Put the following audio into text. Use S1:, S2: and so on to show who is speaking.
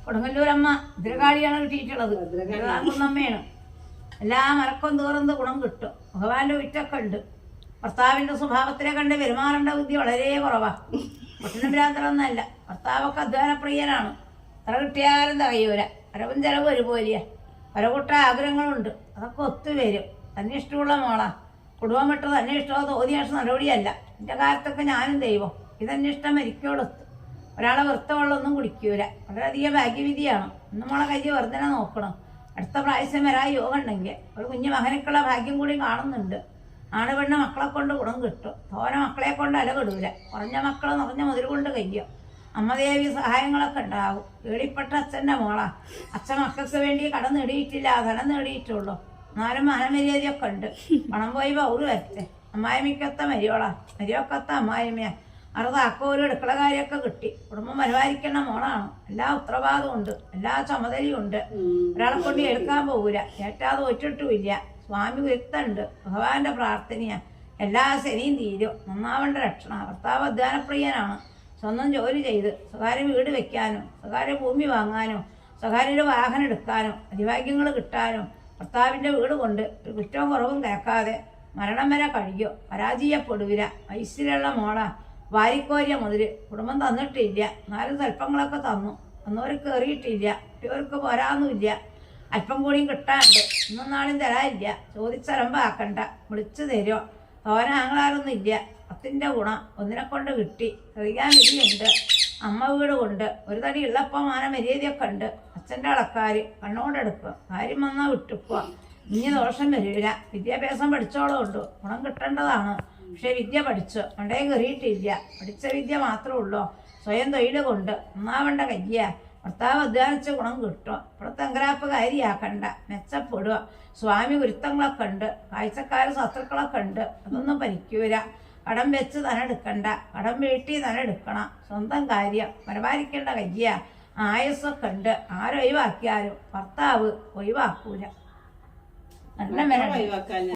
S1: കൊടുങ്ങല്ലൂരമ്മ ഭദ്രകാളിയാണ് കിട്ടിയിട്ടുള്ളത്. ഭദ്രകാളിയമ്മയാണ്. എല്ലാ മരക്കം തീർന്ന് ഗുണം കിട്ടും. ഭഗവാന്റെ വിറ്റൊക്കെ ഉണ്ട്. ഭർത്താവിന്റെ സ്വഭാവത്തിനെ കണ്ട് പെരുമാറേണ്ട ബുദ്ധി വളരെ കുറവാ. പൊട്ടനഭ്രാന്തരൊന്നല്ല. ഭർത്താവൊക്കെ അധ്വാനപ്രിയനാണ്. എത്ര കിട്ടിയാലും തകയൂര. വരവും ചെലവ് ഒരുപോലെയാ. പലകൂട്ട ആഗ്രഹങ്ങളുണ്ട്. അതൊക്കെ ഒത്തുവരും. തന്നെ ഇഷ്ടമുള്ള മോളാ. കുടുംബം വിട്ട് തന്നെ ഇഷ്ടമോ തോന്നിയ നടപടിയല്ല. എൻ്റെ കാലത്തൊക്കെ ഞാനും ദൈവം ഇതെന്നെ ഇഷ്ടം മരിക്കോടൊത്ത്. ഒരാളെ വെറുത്ത വെള്ളമൊന്നും കുടിക്കൂല. വളരെയധികം ഭാഗ്യവിധിയാണ്. ഇന്ന് മോളെ കൈ വെറുതെ നോക്കണം. അടുത്ത പ്രാവശ്യം വരാൻ യോഗം ഉണ്ടെങ്കിൽ ഒരു കുഞ്ഞു മകനക്കുള്ള ഭാഗ്യം കൂടി കാണുന്നുണ്ട്. ആണ് പെണ്ണ് മക്കളെ കൊണ്ട് ഗുണം കിട്ടും. തോനെ മക്കളെ കൊണ്ട് അലകിടൂല. കുറഞ്ഞ മക്കൾ നിറഞ്ഞ മുതിർ കൊണ്ട് കഴിയും. അമ്മദേവി സഹായങ്ങളൊക്കെ ഉണ്ടാവും. ഏടിപ്പെട്ട അച്ഛൻ്റെ മോളാ. അച്ഛൻ മക്കൾക്ക് വേണ്ടി കടം നേടിയിട്ടില്ല, ധനം നേടിയിട്ടുള്ളൂ. എന്നാലും മനമര്യാദയൊക്കെ ഉണ്ട്. പണം പോയി പൗറ് വരട്ടെ. അമ്മായിമ്മയ്ക്കൊത്ത മരിയോളാ. മരിയൊക്കത്ത അമ്മായിമ്മയാ. അറുതാക്കോലും അടുക്കള കാര്യമൊക്കെ കിട്ടി. കുടുംബം പരിപാലിക്കുന്ന മോളാണ്. എല്ലാ ഉത്തരവാദിത്വം ഉണ്ട്. എല്ലാ ചുമതലയും ഉണ്ട്. ഒരാളെ കൊണ്ട് എടുക്കാൻ പോകൂല. ഏറ്റാതെ ഒറ്റിട്ടുമില്ല. സ്വാമി വിരുത്തുണ്ട്. ഭഗവാന്റെ പ്രാർത്ഥനയാ. എല്ലാ ശനിയും തീരും. നന്നാവേണ്ട രക്ഷണ. ഭർത്താവ് അധ്വാനപ്രിയനാണ്. സ്വന്തം ജോലി ചെയ്ത് സ്വകാര്യ വീട് വെക്കാനും സ്വകാര്യ ഭൂമി വാങ്ങാനും സ്വകാര്യ വാഹനം എടുക്കാനും അതിഭാഗ്യങ്ങൾ കിട്ടാനും ഭർത്താവിൻ്റെ വീട് കൊണ്ട് ഒരു കുറ്റവും കുറവും കേൾക്കാതെ മരണം വരെ കഴിയോ. പരാജയപ്പെടൂല. വയസ്സിലുള്ള മോളാ. വാരിക്കോരിയ മുതൽ കുടുംബം തന്നിട്ടില്ല. എന്നാലും സ്വല്പങ്ങളൊക്കെ തന്നു. ഒന്നവർക്ക് കയറിയിട്ടില്ല. കുട്ടികൾക്ക് പോരാന്നുമില്ല. അല്പം കൂടിയും കിട്ടാണ്ട്. ഇന്നും നാളും തരാനില്ല. ചോദിച്ചലമ്പാക്കണ്ട. വിളിച്ചു തരുമോ. തോന ആങ്ങളാരൊന്നും ഇല്ല. പത്തിൻ്റെ ഗുണം ഒന്നിനെ കൊണ്ട് കിട്ടി. കഴിയാൻ വിധിയുണ്ട്. അമ്മ വീട് കൊണ്ട് ഒരു തടി ഉള്ളപ്പം മര്യാദയൊക്കെ ഉണ്ട്. അച്ഛൻ്റെ അളക്കാര് കണ്ണുകൊണ്ടെടുക്കുക. കാര്യം വന്നാൽ വിട്ടുക്കുക. ഇനി ദോഷം വരില്ല. വിദ്യാഭ്യാസം പഠിച്ചോളുണ്ട്. ഗുണം കിട്ടേണ്ടതാണ്. പക്ഷെ വിദ്യ പഠിച്ചു പണ്ടേ കയറിയിട്ടില്ല. പഠിച്ച വിദ്യ മാത്രമേ ഉള്ളൂ. സ്വയം തൊഴിൽ കൊണ്ട് ഒന്നാവേണ്ട കയ്യ. ഭർത്താവ് അധ്വാനിച്ച് ഗുണം കിട്ടും. ഇപ്പോഴത്തെ അങ്കരാപ്പ് കാര്യമാക്കണ്ട. മെച്ചപ്പെടുക. സ്വാമി ഗുരുത്തങ്ങളൊക്കെ ഉണ്ട്. കാഴ്ചക്കാരും ശത്രുക്കളൊക്കെ ഉണ്ട്. അതൊന്നും പരിക്കൂല. കടം വെച്ച് തന്നെടുക്കണ്ട. കടം വീട്ടി തന്നെടുക്കണം. സ്വന്തം കാര്യം പരിപാലിക്കേണ്ട കയ്യ. ആയുസ്സൊക്കെ ഉണ്ട്. ആരൊഴിവാക്കിയാലും ഭർത്താവ് ഒഴിവാക്കൂല. നല്ല